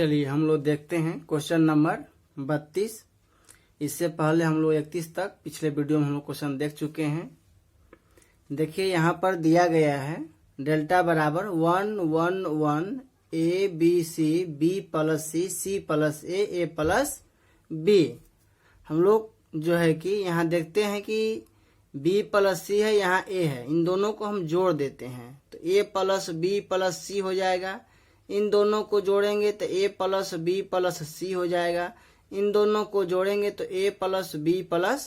चलिए हम लोग देखते हैं क्वेश्चन नंबर 32। इससे पहले हम लोग 31 तक पिछले वीडियो में हम लोग क्वेश्चन देख चुके हैं। देखिए यहाँ पर दिया गया है डेल्टा बराबर 1 1 1 A B C B plus C plus A plus B. हम लोग जो है कि यहाँ देखते हैं कि बी प्लस सी है, यहाँ ए है, इन दोनों को हम जोड़ देते हैं तो ए प्लस बी प्लस सी हो जाएगा। इन दोनों को जोड़ेंगे तो ए प्लस बी प्लस सी हो जाएगा। इन दोनों को जोड़ेंगे तो ए प्लस बी प्लस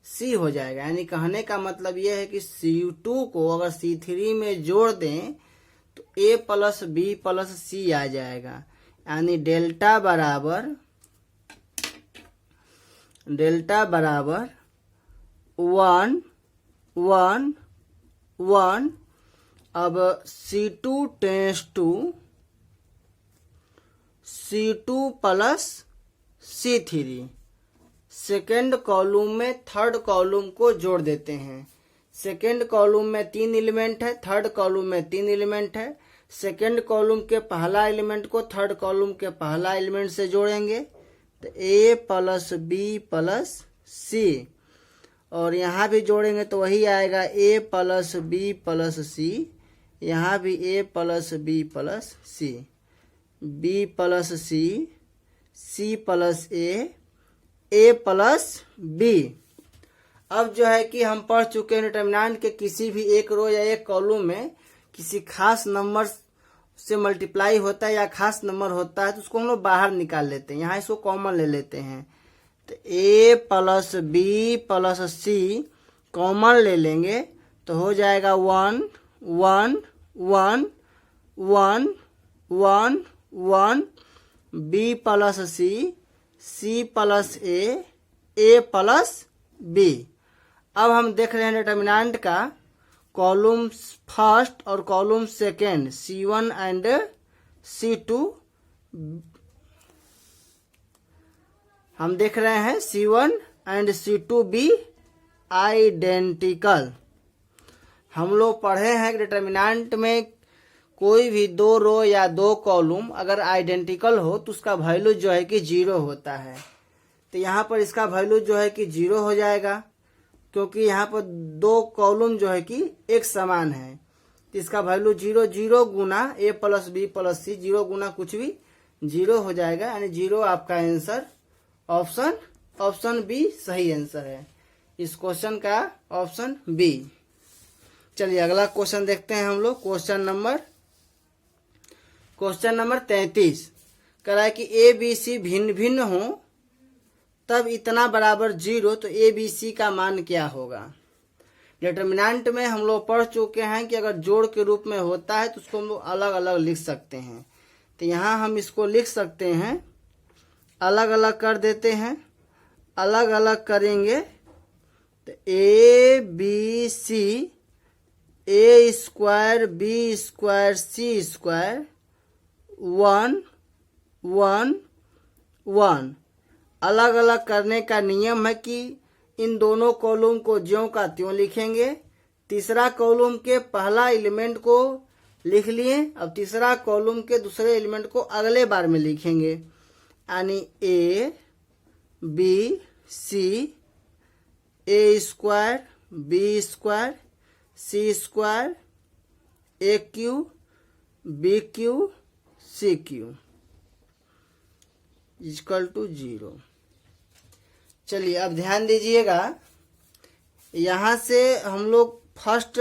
सी हो जाएगा। यानी कहने का मतलब यह है कि C2 को अगर C3 में जोड़ दें तो A plus B plus C आ जाएगा। यानी डेल्टा बराबर 1 1 1। अब C2 tends to C2 plus C3। Second column में थर्ड कॉलम को जोड़ देते हैं। सेकेंड कॉलम में 3 एलिमेंट है, थर्ड कॉलम में 3 एलिमेंट है। सेकेंड कॉलम के पहला एलिमेंट को थर्ड कॉलम के पहला एलिमेंट से जोड़ेंगे तो ए प्लस बी प्लस सी, और यहाँ भी जोड़ेंगे तो वही आएगा ए प्लस बी प्लस सी। यहाँ भी ए plus B plus C, B plus C, C plus A plus B. अब जो है कि हम पढ़ चुके हैं डिटरमिनेंट के किसी भी एक रो या एक कॉलम में किसी खास नंबर से मल्टीप्लाई होता है या खास नंबर होता है तो उसको हम लोग बाहर निकाल लेते हैं। यहाँ इसको कॉमन ले लेते हैं तो A plus B plus C common ले लेंगे तो हो जाएगा 1 1 1 1 1 1 B plus C, C plus A plus B. अब हम देख रहे हैं डिटरमिनेंट का कॉलम फर्स्ट और column second C1 and C2। हम देख रहे हैं C1 and C2 be identical. हम लोग पढ़े हैं डिटरमिनेंट में कोई भी दो रो या दो कॉलम अगर आइडेंटिकल हो तो उसका वैल्यू जो है कि 0 होता है। तो यहाँ पर इसका वैल्यू जो है कि 0 हो जाएगा क्योंकि यहाँ पर दो कॉलम जो है कि एक समान है। तो इसका वैल्यू 0 0 गुना ए प्लस बी प्लस सी, 0 गुना कुछ भी 0 हो जाएगा। यानी 0 आपका आंसर ऑप्शन बी सही आंसर है। इस क्वेश्चन का ऑप्शन बी। चलिए अगला क्वेश्चन देखते हैं हम लोग। क्वेश्चन नंबर 33 कह रहा है कि ए बी सी भिन्न भिन्न हो तब इतना बराबर 0 तो ए बी सी का मान क्या होगा। डिटरमिनेंट में हम लोग पढ़ चुके हैं कि अगर जोड़ के रूप में होता है तो उसको हम लोग अलग अलग लिख सकते हैं। तो यहाँ हम इसको लिख सकते हैं, अलग अलग कर देते हैं। अलग अलग करेंगे तो A B C A square B square C square 1 1 1। अलग अलग करने का नियम है कि इन दोनों कॉलम को ज्यों का त्यों लिखेंगे। तीसरा कॉलम के पहला एलिमेंट को लिख लिए, अब तीसरा कॉलम के दूसरे एलिमेंट को अगले बार में लिखेंगे। यानी A B C A square B square C square A cube B cube C cube equal to 0। चलिए अब ध्यान दीजिएगा, यहाँ से हम लोग फर्स्ट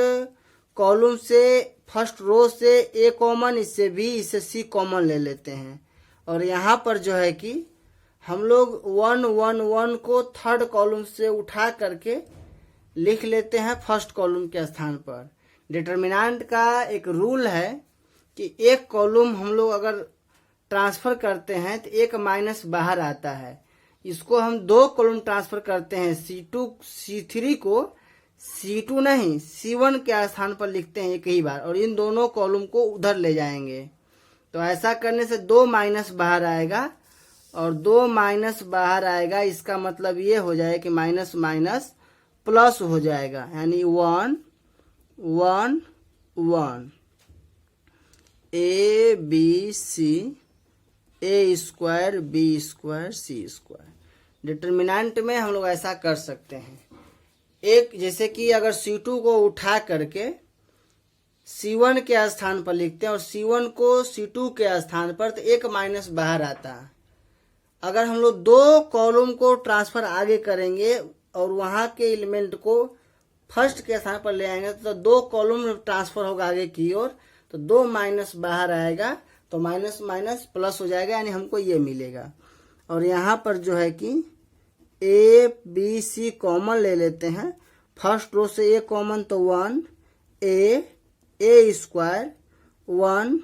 कॉलम से फर्स्ट रो से ए कॉमन, इससे बी इससे सी कॉमन ले लेते हैं। और यहाँ पर जो है कि हम लोग 1 1 1 को थर्ड कॉलम से उठा करके लिख लेते हैं फर्स्ट कॉलम के स्थान पर। डिटरमिनेंट का एक रूल है कि एक कॉलम हम लोग अगर ट्रांसफर करते हैं तो एक माइनस बाहर आता है। इसको हम दो कॉलम ट्रांसफर करते हैं, C2 C3 को C2 नहीं C1 के स्थान पर लिखते हैं एक ही बार, और इन दोनों कॉलम को उधर ले जाएंगे। तो ऐसा करने से 2 माइनस बाहर आएगा, और 2 माइनस बाहर आएगा इसका मतलब ये हो जाएगा कि माइनस माइनस प्लस हो जाएगा। यानी 1 1 1 A B C A square B square C square. Determinant में हम लोग ऐसा कर सकते हैं, एक जैसे कि अगर C2 को उठा करके C1 के स्थान पर लिखते हैं और C1 को C2 के स्थान पर, तो एक माइनस बाहर आता है। अगर हम लोग दो कॉलम को ट्रांसफर आगे करेंगे और वहां के एलिमेंट को फर्स्ट के स्थान पर ले आएंगे तो दो कॉलम ट्रांसफर होगा आगे की ओर, तो दो माइनस बाहर आएगा, तो माइनस माइनस प्लस हो जाएगा, यानी हमको ये मिलेगा। और यहाँ पर जो है कि ए बी सी कॉमन ले लेते हैं, फर्स्ट रो से ए कॉमन तो 1 ए स्क्वायर 1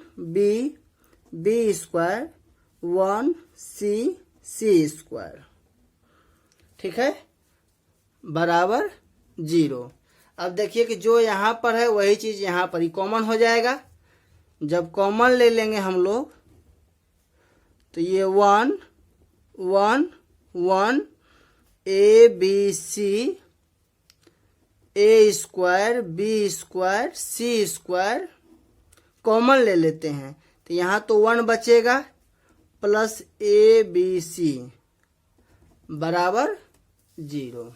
बी स्क्वायर 1 सी स्क्वायर, ठीक है, बराबर 0। अब देखिए कि जो यहाँ पर है वही चीज यहाँ पर ही कॉमन हो जाएगा। जब कॉमन ले लेंगे हम लोग तो ये 1 1 1 A B C A square B square C square common ले लेते हैं, तो यहाँ तो 1 बचेगा प्लस ए बी सी बराबर 0।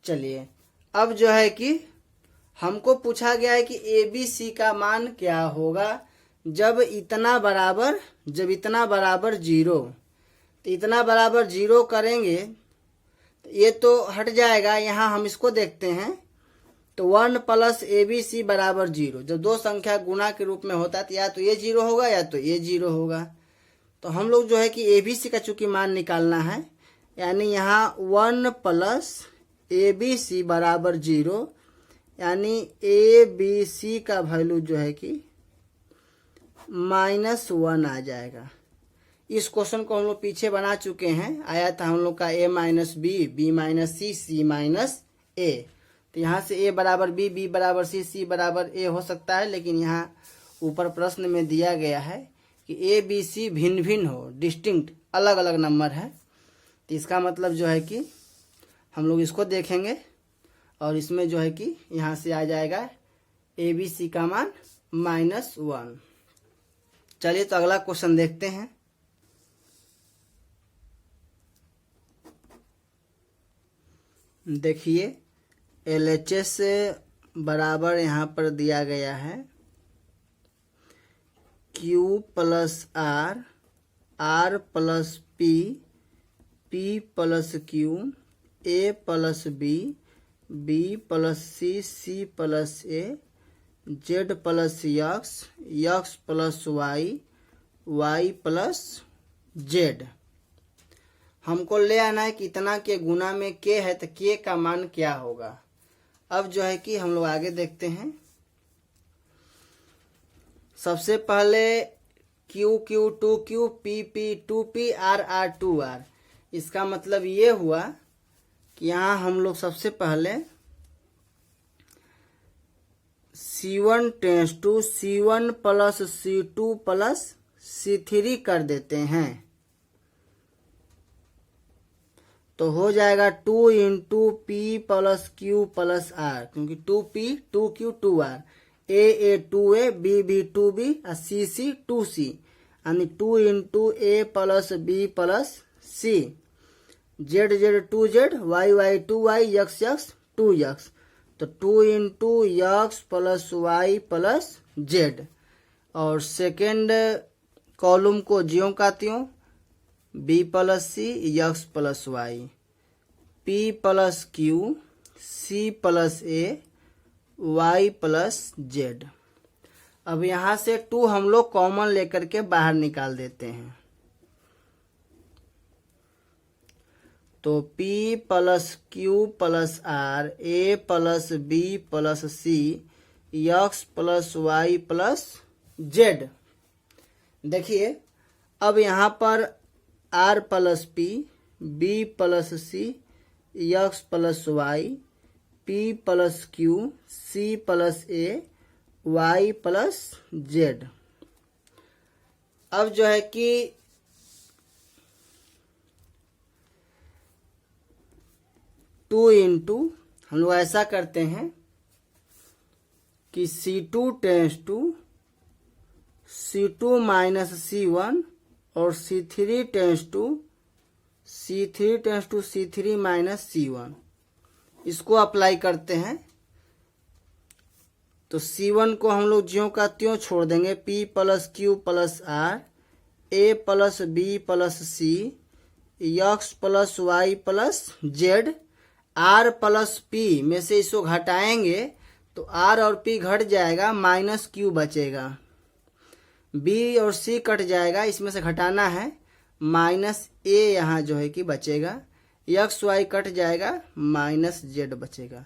चलिए अब जो है कि हमको पूछा गया है कि ए बी सी का मान क्या होगा जब इतना बराबर 0। तो इतना बराबर 0 करेंगे तो ये तो हट जाएगा, यहाँ हम इसको देखते हैं तो 1 प्लस ए बी सी बराबर 0। जब दो संख्या गुणा के रूप में होता है तो या तो ये 0 होगा या तो ये 0 होगा। तो हम लोग जो है कि ए बी सी का चूंकि मान निकालना है, यानी यहाँ 1 प्लस ए बी सी बराबर 0, यानी ए बी सी का वैल्यू जो है कि -1 आ जाएगा। इस क्वेश्चन को हम लोग पीछे बना चुके हैं, आया था हम लोग का a minus B, B minus C, C minus A. तो यहाँ से a बराबर b, b बराबर c, c बराबर a हो सकता है, लेकिन यहाँ ऊपर प्रश्न में दिया गया है कि a b c भिन्न भिन्न हो, डिस्टिंक्ट अलग अलग नंबर है। तो इसका मतलब जो है कि हम लोग इसको देखेंगे और इसमें जो है कि यहाँ से आ जाएगा ए बी सी का मान -1। चलिए तो अगला क्वेश्चन देखते हैं। देखिए LHS बराबर यहाँ पर दिया गया है Q plus R, R plus P, P plus Q, A plus B, B plus C, C plus A, Z plus X, X plus Y, Y plus Z। हमको ले आना है कि इतना के गुना में K है तो K का मान क्या होगा। अब जो है कि हम लोग आगे देखते हैं। सबसे पहले Q Q 2Q, P P 2P, R R 2R। इसका मतलब ये हुआ कि यहाँ हम लोग सबसे पहले C1 tends to C1 plus C2 plus C3 कर देते हैं, तो हो जाएगा 2 into P plus Q plus R, क्योंकि 2P 2Q 2R, A 2A, B 2B, C 2C, यानी 2 into A plus B plus C, Z 2Z, Y 2Y, X 2X, तो 2 into X plus Y plus Z। और second column को ज्यों का त्यों B plus C, X plus Y, P plus Q, C plus A, Y plus Z। अब यहाँ से 2 हम लोग कॉमन लेकर के बाहर निकाल देते हैं, तो P plus Q plus R, A plus B plus C, X plus Y plus Z। देखिए अब यहाँ पर R plus P, B plus C, X plus Y, P plus Q, C plus A, Y plus Z। अब जो है कि two into हम लोग ऐसा करते हैं कि C2 tends to C2 minus C1 और C3 माइनस C1 इसको अप्लाई करते हैं। तो C1 को हम लोग ज्यों का त्यों छोड़ देंगे, P plus Q plus R, A plus B plus C, X plus Y plus Z, R plus P में से इसको घटाएंगे तो R और P घट जाएगा, माइनस Q बचेगा। B और C कट जाएगा, इसमें से घटाना है, माइनस A यहाँ जो है कि बचेगा। X Y कट जाएगा, माइनस Z बचेगा।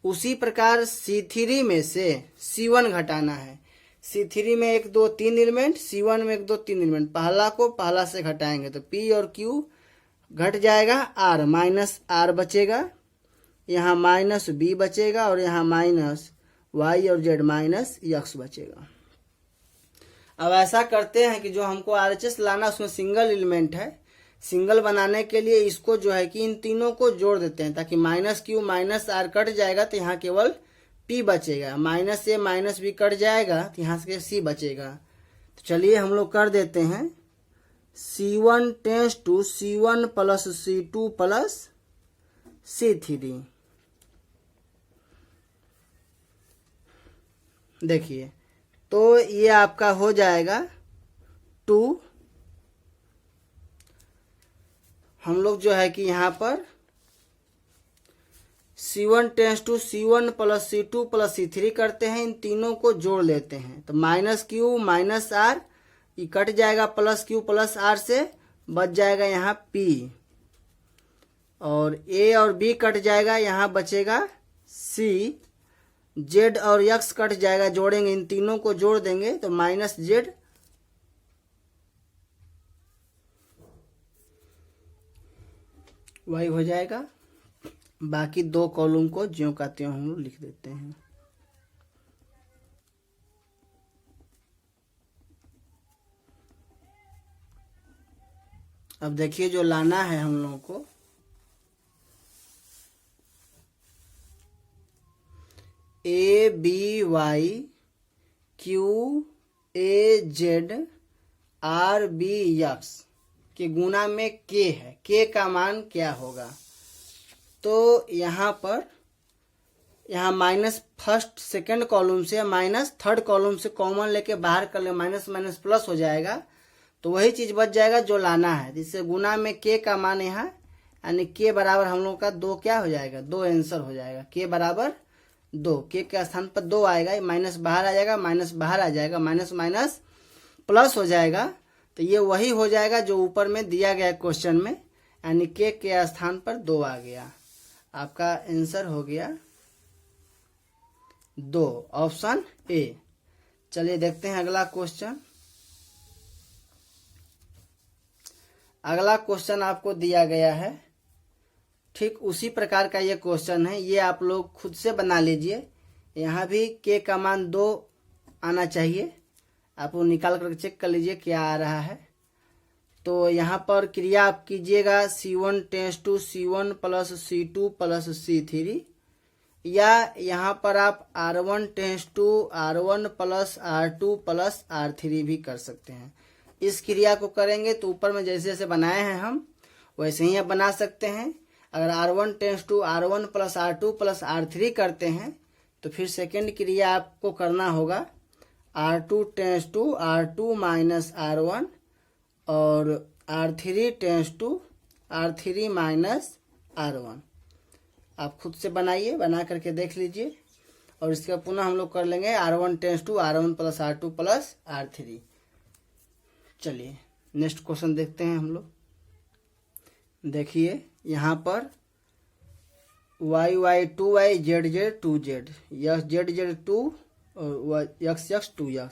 उसी प्रकार C3 में से C1 घटाना है। C3 में 1 2 3 एलिमेंट, C1 में 1 2 3 एलिमेंट। पहला को पहला से घटाएंगे तो P और Q घट जाएगा, R माइनस R बचेगा, यहाँ माइनस B बचेगा और यहाँ माइनस Y और Z माइनस X बचेगा। अब ऐसा करते हैं कि जो हमको RHS लाना उसमें सिंगल एलिमेंट है, सिंगल बनाने के लिए इसको जो है कि इन तीनों को जोड़ देते हैं, ताकि minus Q minus R cut जाएगा तो यहाँ केवल P बचेगा, minus A minus B cut जाएगा तो यहाँ से C बचेगा। तो चलिए हम लोग कर देते हैं। C1 tends to C1 plus C2 plus C3। देखिए तो ये आपका हो जाएगा 2। हम लोग जो है कि यहाँ पर C1 tends to C1 plus C2 plus C3 करते हैं, इन तीनों को जोड़ लेते हैं। तो माइनस Q माइनस R ये कट जाएगा, प्लस Q प्लस R से बच जाएगा यहाँ P, और A और B कट जाएगा, यहाँ बचेगा C, Z और X कट जाएगा, जोड़ेंगे इन तीनों को जोड़ देंगे तो माइनस Z, Y हो जाएगा। बाकी 2 कॉलम को ज्यों का त्यों हम लोग लिख देते हैं। अब देखिए जो लाना है हम लोगों को, A B Y Q A Z R B X के गुना में K है, K का मान क्या होगा। तो यहाँ पर माइनस फर्स्ट सेकंड कॉलम से माइनस थर्ड कॉलम से कॉमन लेके बाहर कर ले, माइनस माइनस प्लस हो जाएगा, तो वही चीज बच जाएगा जो लाना है। जिससे गुना में K का मान यहाँ, यानी K बराबर हम लोग का 2 क्या हो जाएगा, 2 आंसर हो जाएगा। K बराबर 2, K के स्थान पर 2 आएगा, माइनस बाहर आ जाएगा, माइनस बाहर आ जाएगा, माइनस माइनस प्लस हो जाएगा। तो ये वही हो जाएगा जो ऊपर में दिया गया क्वेश्चन में, यानी K के स्थान पर 2 आ गया। आपका आंसर हो गया 2, ऑप्शन A। चलिए देखते हैं अगला क्वेश्चन। अगला क्वेश्चन आपको दिया गया है, ठीक उसी प्रकार का ये क्वेश्चन है, ये आप लोग खुद से बना लीजिए। यहाँ भी K का मान 2 आना चाहिए, आप वो निकाल कर चेक कर लीजिए क्या आ रहा है। तो यहाँ पर क्रिया आप कीजिएगा C1 tends to C1 plus C2 plus C3, या यहाँ पर आप R1 tends to R1 plus R2 plus R3 भी कर सकते हैं। इस क्रिया को करेंगे तो ऊपर में जैसे जैसे बनाए हैं हम वैसे ही आप बना सकते हैं। अगर R1 tends to R1 plus R2 plus R3 करते हैं तो फिर सेकेंड क्रिया आपको करना होगा R2 tends to R2 minus R1 और R3 tense to R3 minus R1। आप खुद से बनाइए, बना करके देख लीजिए, और इसका पुनः हम लोग कर लेंगे R1 tends to R1 plus R2 plus R3। चलिए नेक्स्ट क्वेश्चन देखते हैं हम लोग। देखिए यहाँ पर y 2y z 2z x z 2 और x 2x,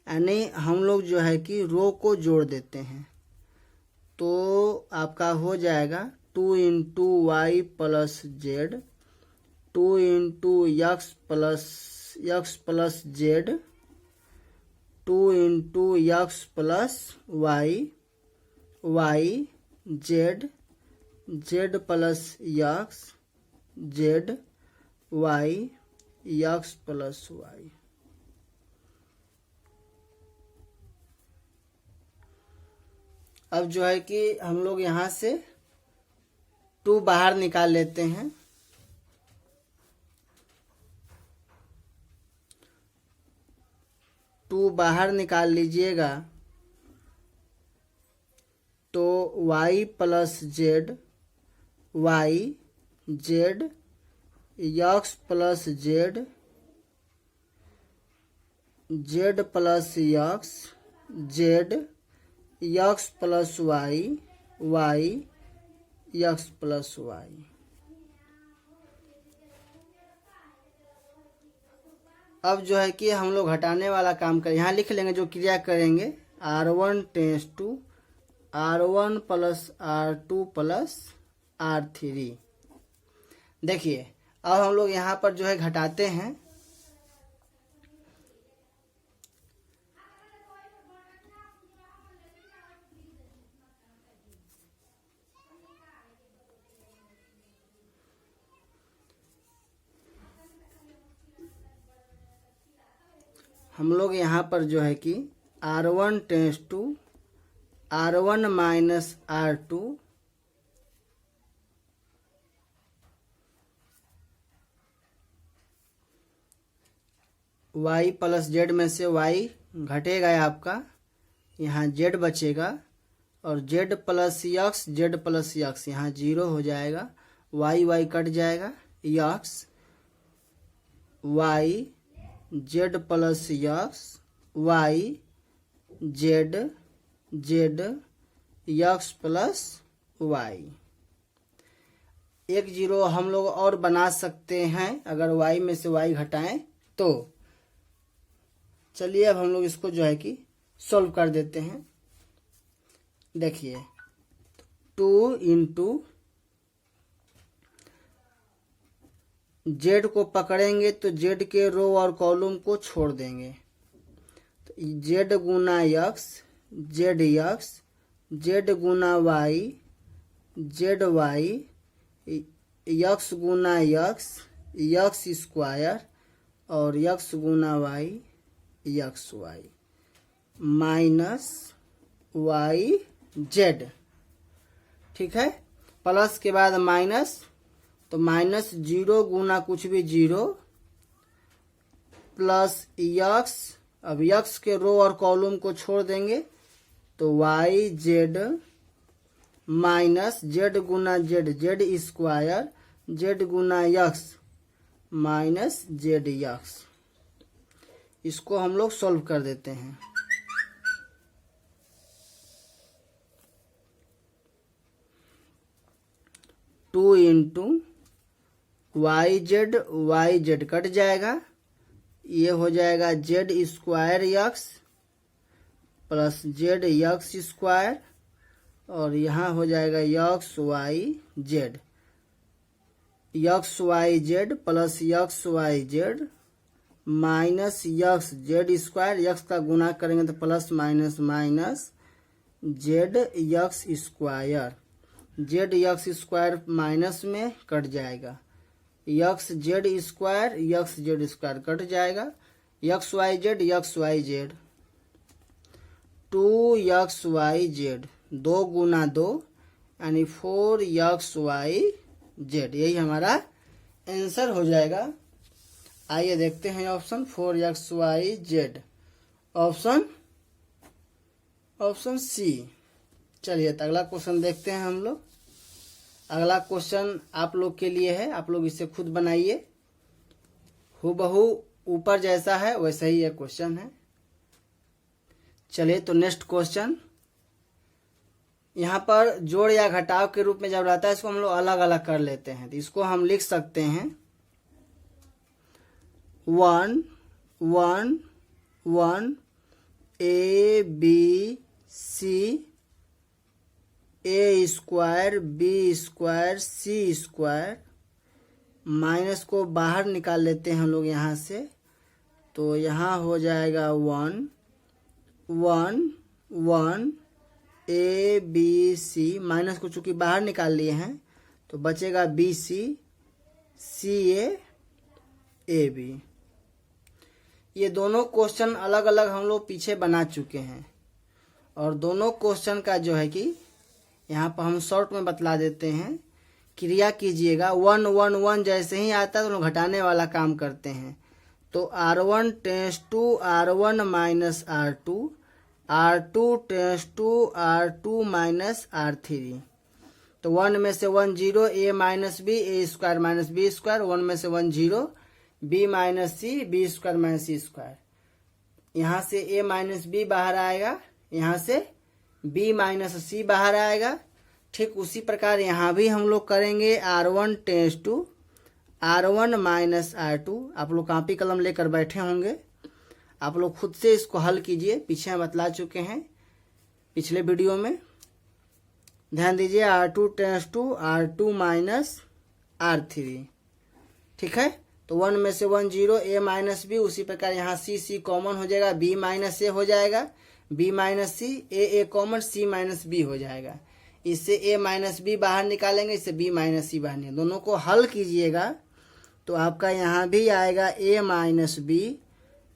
यानी हम लोग जो है कि रो को जोड़ देते हैं। तो आपका हो जाएगा 2 into Y plus Z, 2 into X plus Z, 2 into X plus Y Z, Z plus X, Z Y, X plus Y. अब जो है कि हम लोग यहाँ से 2 बाहर निकाल लेते हैं। टू बाहर निकाल लीजिएगा तो y plus Z, Y Z, X plus Z, Z plus X, Z, X plus Y, Y, X plus Y. अब जो है कि हम लोग घटाने वाला काम करें, यहाँ लिख लेंगे जो क्रिया करेंगे। R1 tends to R1 plus R2 plus R3। देखिए अब हम लोग यहाँ पर जो है घटाते हैं। हम लोग यहाँ पर जो है कि R1 tends to R1 minus R2 y plus Z में से y घटेगा आपका, यहाँ z बचेगा, और z plus x, z plus x यहाँ 0 हो जाएगा, y कट जाएगा, x y, z plus x, y, z, z, x plus y। एक 0 हम लोग और बना सकते हैं अगर y में से y घटाएं तो। चलिए अब हम लोग इसको जो है कि सॉल्व कर देते हैं। देखिए 2 इंटू जेड को पकड़ेंगे तो जेड के रो और कॉलम को छोड़ देंगे, तो जेड गुना यक्स, जेड यक्स, जेड गुना वाई, जेड वाई, यक्स गुना यक्स, यक्स स्क्वायर, और यक्स गुना Y, X Y, minus Y Z. ठीक है, प्लस के बाद माइनस, तो माइनस 0 गुना कुछ भी 0, प्लस यक्स, अब यक्स के रो और कॉलम को छोड़ देंगे तो वाई जेड, माइनस जेड गुना जेड, जेड स्क्वायर, जेड गुना यक्स, माइनस जेड यक्स। इसको हम लोग सॉल्व कर देते हैं। Two into Y Z cut जाएगा, ये हो जाएगा Z square X plus Z X square, और यहाँ हो जाएगा X Y Z, X Y Z plus X Y Z, minus X Z square, X का गुना करेंगे तो plus minus minus Z X square, Z X square minus में cut जाएगा, X Z square, X Z square cut जाएगा, X Y Z, 2 X Y Z, 2 गुना 2 यानी 4 X Y Z, यही हमारा आंसर हो जाएगा। आइए देखते हैं option 4 X Y Z, option C. चलिए तो अगला क्वेश्चन देखते हैं हम लोग। अगला क्वेश्चन आप लोग के लिए है, आप लोग इसे खुद बनाइए, हूबहू ऊपर जैसा है वैसा ही ये क्वेश्चन है। चलिए तो नेक्स्ट क्वेश्चन, यहाँ पर जोड़ या घटाव के रूप में जब रहता है इसको हम लोग अलग अलग कर लेते हैं, तो इसको हम लिख सकते हैं 1 1 1 A B C, A square B square C square, minus को बाहर निकाल लेते हैं हम लोग यहाँ से, तो यहाँ हो जाएगा 1 1 1 ए बी सी, माइनस को चूंकि बाहर निकाल लिए हैं तो बचेगा B C, C A B. ये दोनों क्वेश्चन अलग अलग हम लोग पीछे बना चुके हैं और दोनों क्वेश्चन का जो है कि यहाँ पर हम शॉर्ट में बतला देते हैं। क्रिया कीजिएगा, 1 1 1 जैसे ही आता है तो हम घटाने वाला काम करते हैं। तो R1 tends to R1 minus R2, R2 tends to R2 minus R3। तो 1 में से 1 0, a minus B, A square minus B square, 1 में से 1 0, b minus C, B square minus C square. यहाँ से a माइनस बी बाहर आएगा, यहाँ से b माइनस सी बाहर आएगा। ठीक उसी प्रकार यहाँ भी हम लोग करेंगे। R1 tends to R1 minus R2। आप लोग कॉपी कलम लेकर बैठे होंगे, आप लोग खुद से इसको हल कीजिए, पीछे हम बतला चुके हैं पिछले वीडियो में। ध्यान दीजिए, R2 tends to R2 minus R3। ठीक है, तो 1 में से 1 0, a माइनस बी। उसी प्रकार यहाँ c कॉमन हो जाएगा, b माइनस ए हो जाएगा, b minus C, a common, c minus B हो जाएगा। इससे a माइनस बी बाहर निकालेंगे, इससे b माइनस सी बाहर निकालेंगे। दोनों को हल कीजिएगा तो आपका यहाँ भी आएगा a minus B,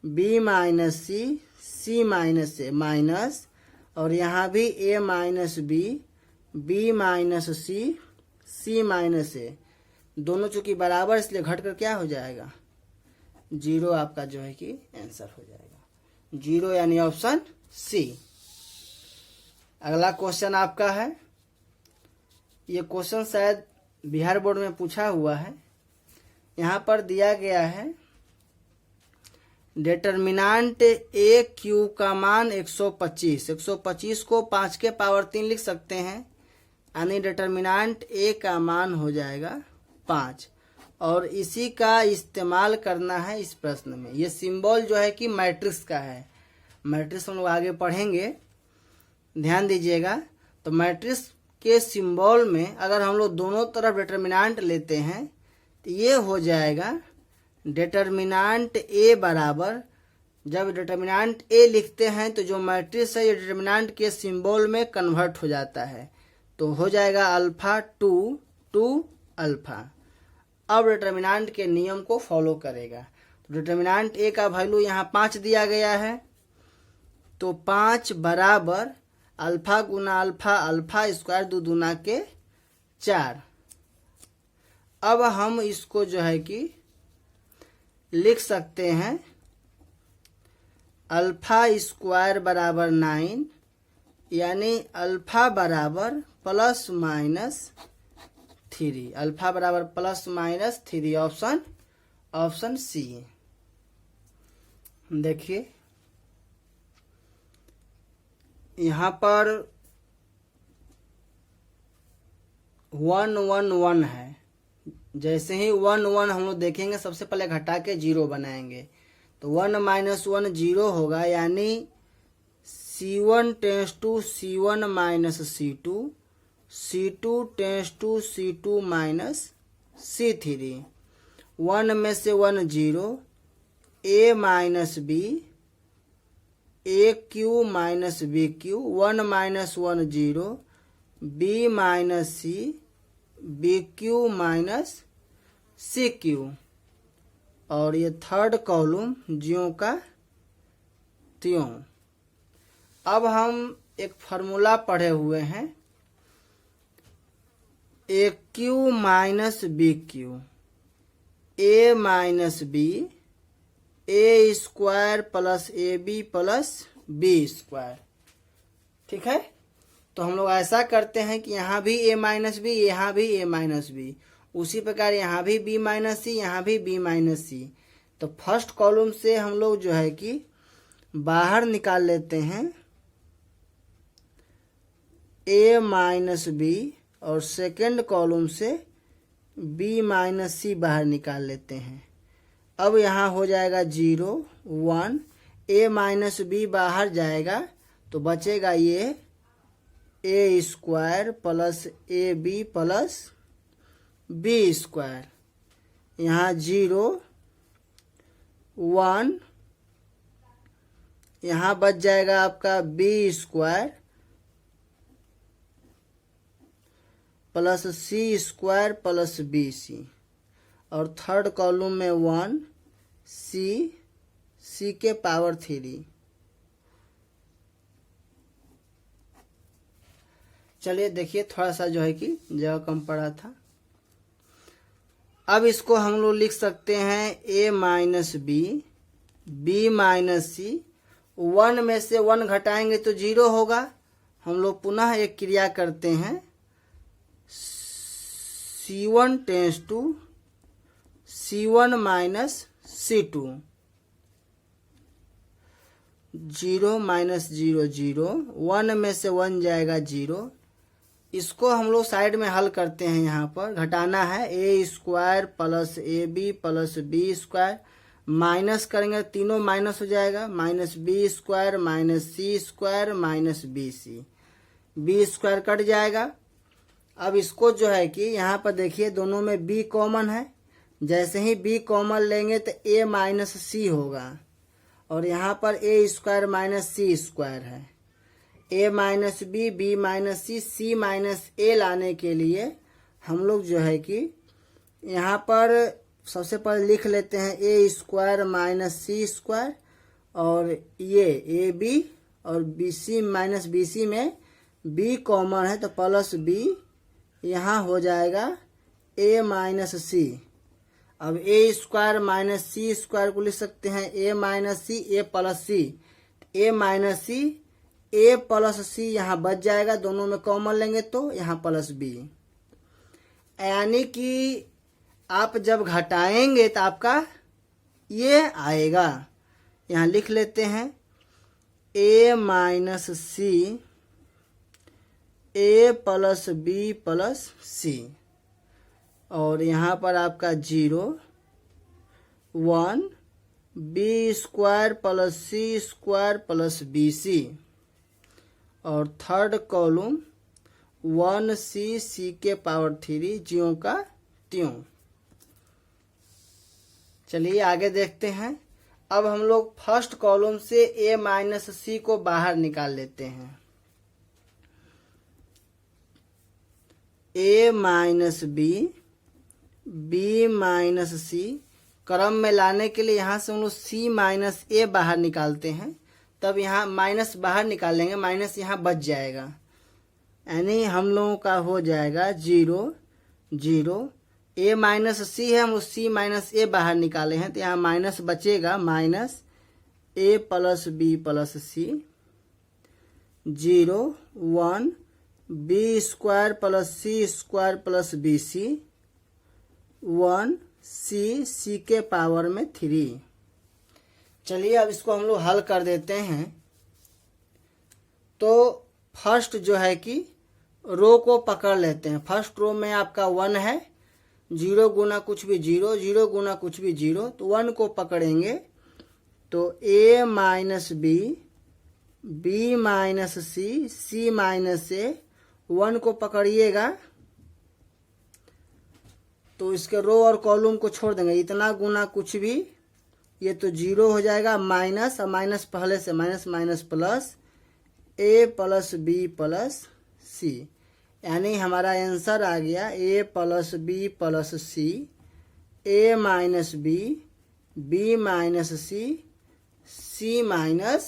b minus C, c minus A minus, और यहाँ भी a minus B, b minus C, c minus A. दोनों चूंकि बराबर इसलिए घटकर क्या हो जाएगा, 0 आपका जो है कि आंसर हो जाएगा 0, यानी ऑप्शन सी। अगला क्वेश्चन आपका है, ये क्वेश्चन शायद बिहार बोर्ड में पूछा हुआ है। यहाँ पर दिया गया है डिटर्मिनांट ए क्यू का मान 125। 125 को 5 के पावर 3 लिख सकते हैं, यानी डिटर्मिनांट ए का मान हो जाएगा 5। और इसी का इस्तेमाल करना है इस प्रश्न में। ये सिंबल जो है कि मैट्रिक्स का है, मैट्रिक्स हम लोग आगे पढ़ेंगे, ध्यान दीजिएगा। तो मैट्रिक्स के सिंबल में अगर हम लोग दोनों तरफ डिटर्मिनांट लेते हैं तो ये हो जाएगा डिटर्मिनांट ए बराबर, जब डिटर्मिनांट ए लिखते हैं तो जो मैट्रिक्स है ये डिटर्मिनांट के सिंबल में कन्वर्ट हो जाता है, तो हो जाएगा अल्फा 2 2 अल्फा। अब डिटर्मिनांट के नियम को फॉलो करेगा। तो डिटर्मिनांट ए का वैल्यू यहाँ 5 दिया गया है, तो 5 बराबर अल्फा गुना अल्फा, अल्फा स्क्वायर 2 दूना के 4। अब हम इसको जो है कि लिख सकते हैं अल्फा स्क्वायर बराबर 9, यानी अल्फा बराबर प्लस माइनस 3। अल्फा बराबर प्लस माइनस 3, ऑप्शन सी। देखिए यहाँ पर 1 1 1 है। जैसे ही 1 1 हम लोग देखेंगे, सबसे पहले घटा के 0 बनाएंगे, तो 1 माइनस 1 0 होगा, यानी C1 tends to C1 minus C2, C2 tends to C2 minus C3। 1 में से 1 0, a minus B, A cube minus B cube, 1 minus 1 0, बी minus C, B cube minus C cube. और ये थर्ड कॉलम ज्यों का त्यों। अब हम एक फार्मूला पढ़े हुए हैं, A cube minus B cube, A minus B, A square plus A B plus B square. ठीक है, तो हम लोग ऐसा करते हैं कि यहाँ भी a माइनस बी, यहाँ भी a माइनस बी, उसी प्रकार यहाँ भी b माइनस सी, यहाँ भी b माइनस सी। तो फर्स्ट कॉलम से हम लोग जो है कि बाहर निकाल लेते हैं a माइनस बी, और सेकेंड कॉलम से b माइनस सी बाहर निकाल लेते हैं। अब यहाँ हो जाएगा 0 1, a माइनस बी बाहर जाएगा तो बचेगा ये A square plus A B plus B square. यहाँ 0 1, यहाँ बच जाएगा आपका B square plus C square plus B C, और थर्ड कॉलम में 1 सी के पावर 3। चलिए देखिए, थोड़ा सा जो है कि जगह कम पड़ा था। अब इसको हम लोग लिख सकते हैं a minus B, b minus C. 1 में से 1 घटाएंगे तो 0 होगा। हम लोग पुनः एक क्रिया करते हैं, C1 tends to C1 minus C2। 0 minus 0 0, 1 में से 1 जाएगा 0। इसको हम लोग साइड में हल करते हैं। यहाँ पर घटाना है, A square plus A B plus B square, minus करेंगे तीनों माइनस हो जाएगा, minus B square minus C square minus B C, B square cut जाएगा। अब इसको जो है कि यहाँ पर देखिए दोनों में बी कॉमन है, जैसे ही बी कॉमन लेंगे तो ए माइनस सी होगा, और यहाँ पर ए स्क्वायर माइनस सी स्क्वायर है। ए minus B, B minus C, C minus ए लाने के लिए हम लोग जो है कि यहाँ पर सबसे पहले लिख लेते हैं A square minus C square, और ये ए बी और B C minus B C में बी कॉमन है तो प्लस बी, यहाँ हो जाएगा ए माइनस सी। अब ए स्क्वायर माइनस सी स्क्वायर को लिख सकते हैं ए माइनस सी, ए प्लस सी, ए माइनस सी, ए प्लस सी यहाँ बच जाएगा, दोनों में कॉमन लेंगे तो यहाँ प्लस बी। यानी कि आप जब घटाएंगे तो आपका ये आएगा। यहाँ लिख लेते हैं ए माइनस सी, ए प्लस बी प्लस सी, और यहाँ पर आपका 0 1, B square plus C square plus B C, और थर्ड कॉलम 1c c के पावर 3 ज्यों का त्यों। चलिए आगे देखते हैं। अब हम लोग फर्स्ट कॉलम से a माइनस सी को बाहर निकाल लेते हैं। a minus B, b minus C, क्रम में लाने के लिए यहाँ से हम लोग c माइनस ए बाहर निकालते हैं, तब यहाँ माइनस बाहर निकालेंगे, माइनस यहाँ बच जाएगा, यानी हम लोगों का हो जाएगा 0 0। ए माइनस सी है, हम लोग सी माइनस ए बाहर निकाले हैं तो यहाँ माइनस बचेगा, माइनस ए प्लस बी प्लस सी, 0 1, B square plus C square plus B सी, 1 सी, सी के पावर में 3। चलिए अब इसको हम लोग हल कर देते हैं। तो फर्स्ट जो है कि रो को पकड़ लेते हैं। फर्स्ट रो में आपका 1 है, 0 गुना कुछ भी 0, 0 गुना कुछ भी 0, तो 1 को पकड़ेंगे तो a minus B, B minus C, C minus A, 1 को पकड़िएगा तो इसके रो और कॉलम को छोड़ देंगे, इतना गुना कुछ भी, ये तो 0 हो जाएगा, माइनस, और माइनस पहले से minus minus plus, A plus B plus सी, यानी हमारा आंसर आ गया ए प्लस बी प्लस सी, ए minus B, B minus C, C minus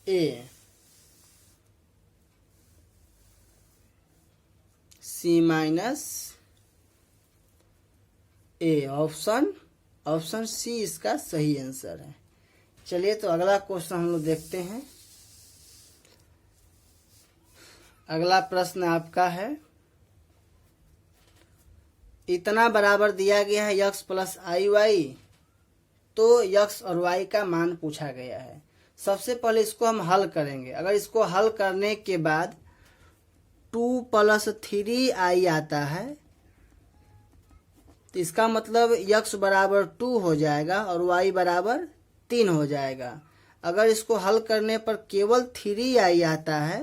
ए, सी माइनस ए। ऑप्शन सी इसका सही आंसर है। चलिए तो अगला क्वेश्चन हम लोग देखते हैं। अगला प्रश्न आपका है, इतना बराबर दिया गया है x प्लस आई वाई, तो x और y का मान पूछा गया है। सबसे पहले इसको हम हल करेंगे। अगर इसको हल करने के बाद 2 प्लस 3i आता है तो इसका मतलब x बराबर 2 हो जाएगा और y बराबर 3 हो जाएगा। अगर इसको हल करने पर केवल 3i आता है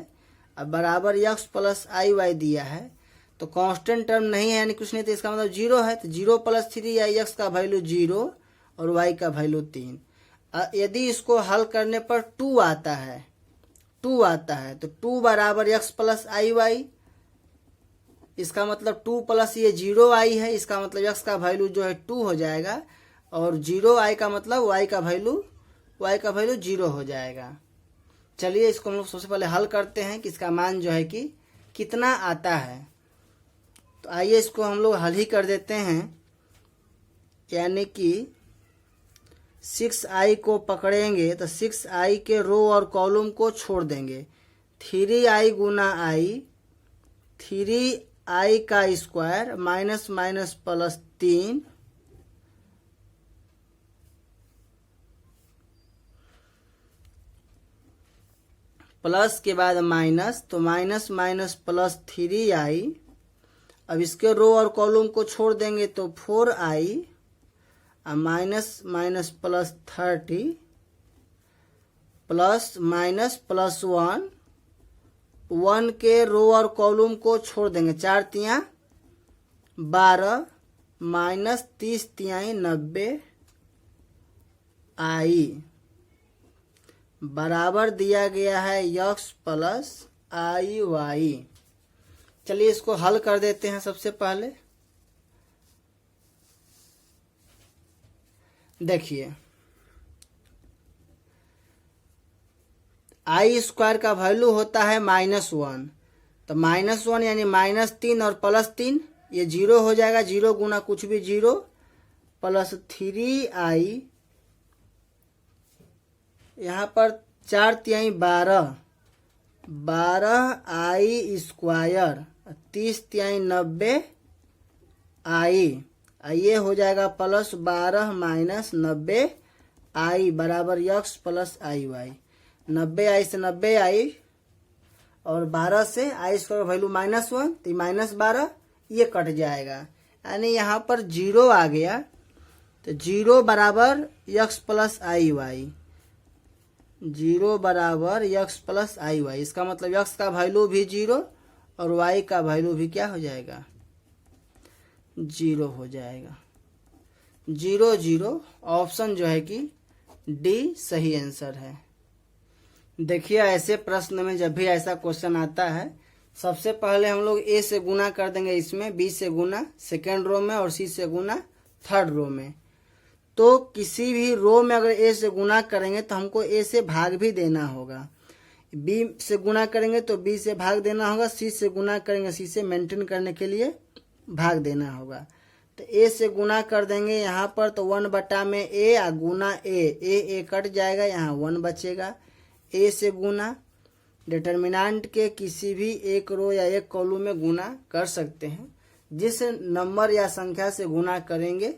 और बराबर x प्लस आई वाई दिया है तो कांस्टेंट टर्म नहीं है, यानी कुछ नहीं, तो इसका मतलब 0 है। तो 0 प्लस 3i, x का वैल्यू 0 और y का वैल्यू 3। यदि इसको हल करने पर 2 आता है तो 2 बराबर x प्लस आई वाई, इसका मतलब 2 प्लस ये 0i है, इसका मतलब x का वैल्यू जो है 2 हो जाएगा, और 0i का मतलब y का वैल्यू 0 हो जाएगा। चलिए इसको हम लोग सबसे पहले हल करते हैं कि इसका मान जो है कि कितना आता है। तो आइए इसको हम लोग हल ही कर देते हैं, यानी कि 6i को पकड़ेंगे तो 6i के रो और कॉलम को छोड़ देंगे। 3i गुना i, 3i का square minus minus plus 3 plus के बाद माइनस, तो माइनस माइनस प्लस 3i। अब इसके रो और कॉलम को छोड़ देंगे तो 4i और minus minus plus 30 plus minus plus 1 के रो और कॉलम को छोड़ देंगे। 4 तियां 12 माइनस 30 तिहाई 90 i बराबर दिया गया है x प्लस आई वाई। चलिए इसको हल कर देते हैं। सबसे पहले देखिए, आई स्क्वायर का वैल्यू होता है -1, तो -1 यानी -3 और +3 ये 0 हो जाएगा। 0 गुना कुछ भी 0 प्लस 3i, यहाँ पर 4 तिहाई 12 12i स्क्वायर 30 तिहाई 90 i, ये हो जाएगा प्लस 12 माइनस 90 i बराबर x प्लस आई वाई। 90i से 90i और 12 से i स्क्वायर वैल्यू -1 तो -12 ये कट जाएगा, यानी यहाँ पर 0 आ गया। तो 0 बराबर x प्लस आई वाई, 0 बराबर x प्लस आई वाई। इसका मतलब x का वैल्यू भी 0 और y का वैल्यू भी क्या हो जाएगा, 0 हो जाएगा। 0 0 ऑप्शन जो है कि डी सही आंसर है। देखिए, ऐसे प्रश्न में जब भी ऐसा क्वेश्चन आता है, सबसे पहले हम लोग a से गुना कर देंगे, इसमें b से गुना सेकेंड रो में और c से गुना थर्ड रो में। तो किसी भी रो में अगर a से गुना करेंगे तो हमको a से भाग भी देना होगा, b से गुना करेंगे तो b से भाग देना होगा, c से गुना करेंगे c से मेंटेन करने के लिए भाग देना होगा। तो a से गुना कर देंगे यहाँ पर, तो 1 बटा में a आ गुना a कट जाएगा, यहाँ 1 बचेगा। a से गुना डिटर्मिनेंट के किसी भी एक रो या एक कॉलम में गुना कर सकते हैं। जिस नंबर या संख्या से गुना करेंगे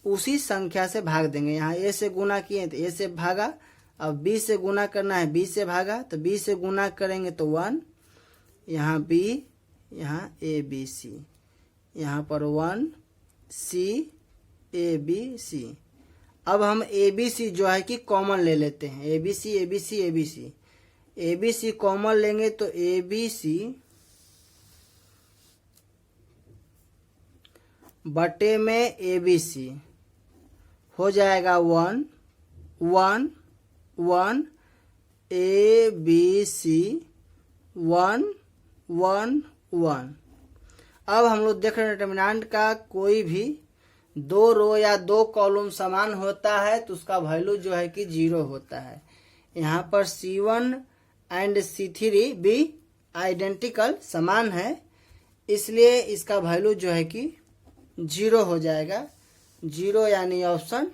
उसी संख्या से भाग देंगे। यहाँ a से गुना किए तो a से भागा, अब b से गुना करना है b से भागा, तो b से गुना करेंगे तो 1, यहाँ b, यहाँ a b c, यहाँ पर 1 c a b c। अब हम a b c जो है कि कॉमन ले लेते हैं, a b c a b c a b c, a b c common लेंगे तो a b c बटे में a b c हो जाएगा 1 1 1 a b c 1 1 1। अब हम लोग देख रहे हैं डिटर्मिनेंट का कोई भी 2 रो या 2 कॉलम समान होता है तो उसका वैल्यू जो है कि 0 होता है। यहाँ पर C1 एंड C3 भी आइडेंटिकल समान है, इसलिए इसका वैल्यू जो है कि 0 हो जाएगा। 0 यानी ऑप्शन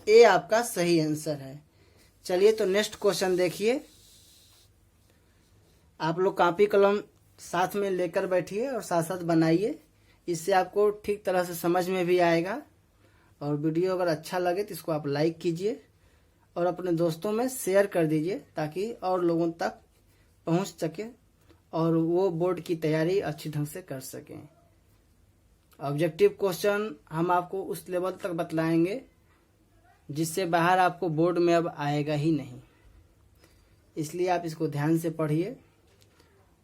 ए आपका सही आंसर है। चलिए तो नेक्स्ट क्वेश्चन देखिए। आप लोग कॉपी कलम साथ में लेकर बैठिए और साथ साथ बनाइए, इससे आपको ठीक तरह से समझ में भी आएगा। और वीडियो अगर अच्छा लगे तो इसको आप लाइक कीजिए और अपने दोस्तों में शेयर कर दीजिए ताकि और लोगों तक पहुंच सके और वो बोर्ड की तैयारी अच्छी ढंग से कर सकें। ऑब्जेक्टिव क्वेश्चन हम आपको उस लेवल तक बतलाएंगे जिससे बाहर आपको बोर्ड में अब आएगा ही नहीं, इसलिए आप इसको ध्यान से पढ़िए।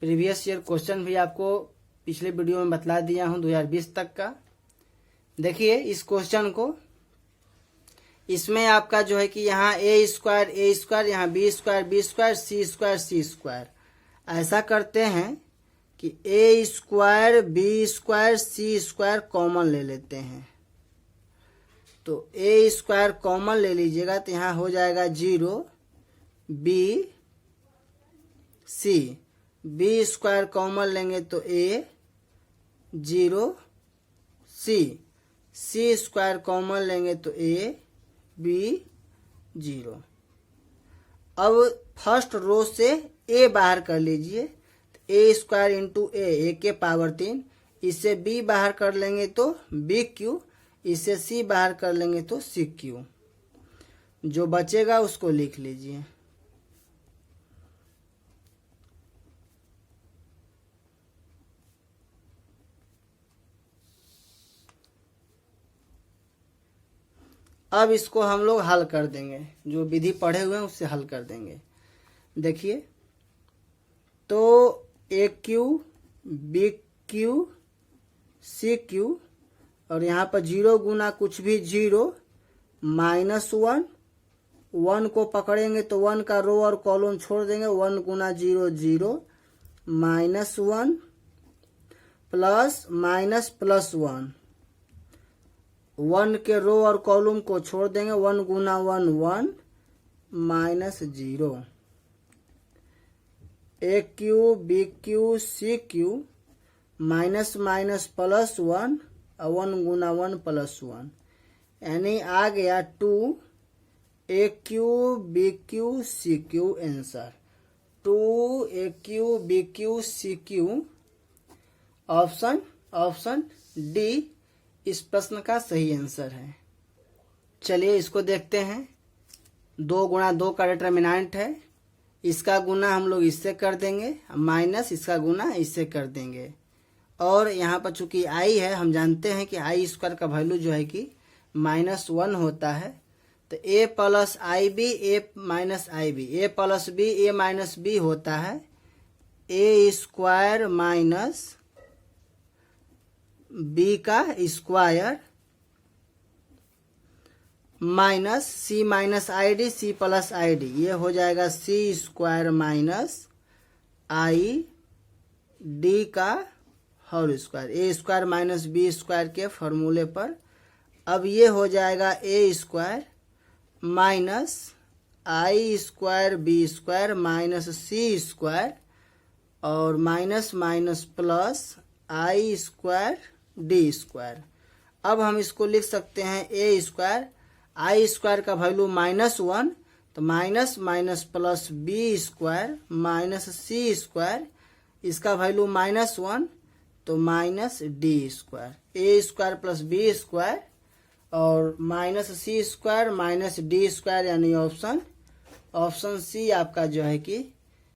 प्रीवियस ईयर क्वेश्चन भी आपको पिछले वीडियो में बतला दिया हूं 2020 तक का। देखिए इस क्वेश्चन को, इसमें आपका जो है कि यहाँ a स्क्वायर, यहाँ b स्क्वायर, c स्क्वायर। ऐसा करते हैं कि a square, b square, c square common ले लेते हैं। तो a स्क्वायर कॉमन ले लीजिएगा तो यहाँ हो जाएगा 0 b c B square common लेंगे तो ए, 0 सी स्क्वायर कॉमन लेंगे तो ए, बी, 0। अब फर्स्ट रो से ए बाहर कर लीजिए, ए स्क्वायर इंटू ए के पावर 3, इससे बी बाहर कर लेंगे तो बी क्यू, इससे सी बाहर कर लेंगे तो सी क्यू। जो बचेगा उसको लिख लीजिए। अब इसको हम लोग हल कर देंगे, जो विधि पढ़े हुए हैं उससे हल कर देंगे। देखिए, तो A cube, B cube, C cube, और यहाँ पर 0 गुना कुछ भी 0, -1, 1 को पकड़ेंगे तो 1 का रो और कॉलम छोड़ देंगे, 1 गुना 0 0, -1 प्लस माइनस प्लस 1, 1 के रो और कॉलम को छोड़ देंगे, 1 गुना 1 1, -0, A cube, B cube, C cube, minus minus plus 1, 1 गुना 1 प्लस 1, यानी आ गया 2 A cube, B cube, C cube answer. 2 A cube, B cube, C cube, option D इस प्रश्न का सही आंसर है। चलिए इसको देखते हैं। 2 गुणा 2 का डिटरमिनेंट है, इसका गुना हम लोग इससे कर देंगे, माइनस इसका गुना इससे कर देंगे, और यहाँ पर चूंकि आई है, हम जानते हैं कि आई स्क्वायर का वैल्यू जो है कि -1 होता है, तो A plus I B, A minus I B, A plus B, A minus B होता है, ए स्क्वायर माइनस बी का square minus C minus I D, C plus I D, ये हो जाएगा C square minus I D का whole square, A square minus B square के फॉर्मूले पर। अब ये हो जाएगा A square minus I square B square minus C square, और minus minus plus I square D square. अब हम इसको लिख सकते हैं ए स्क्वायर, आई स्क्वायर का वैल्यू -1, तो minus minus plus B square minus C square, इसका वैल्यू -1, तो minus D square, A square plus B square और minus C square minus D square, यानी ऑप्शन सी आपका जो है कि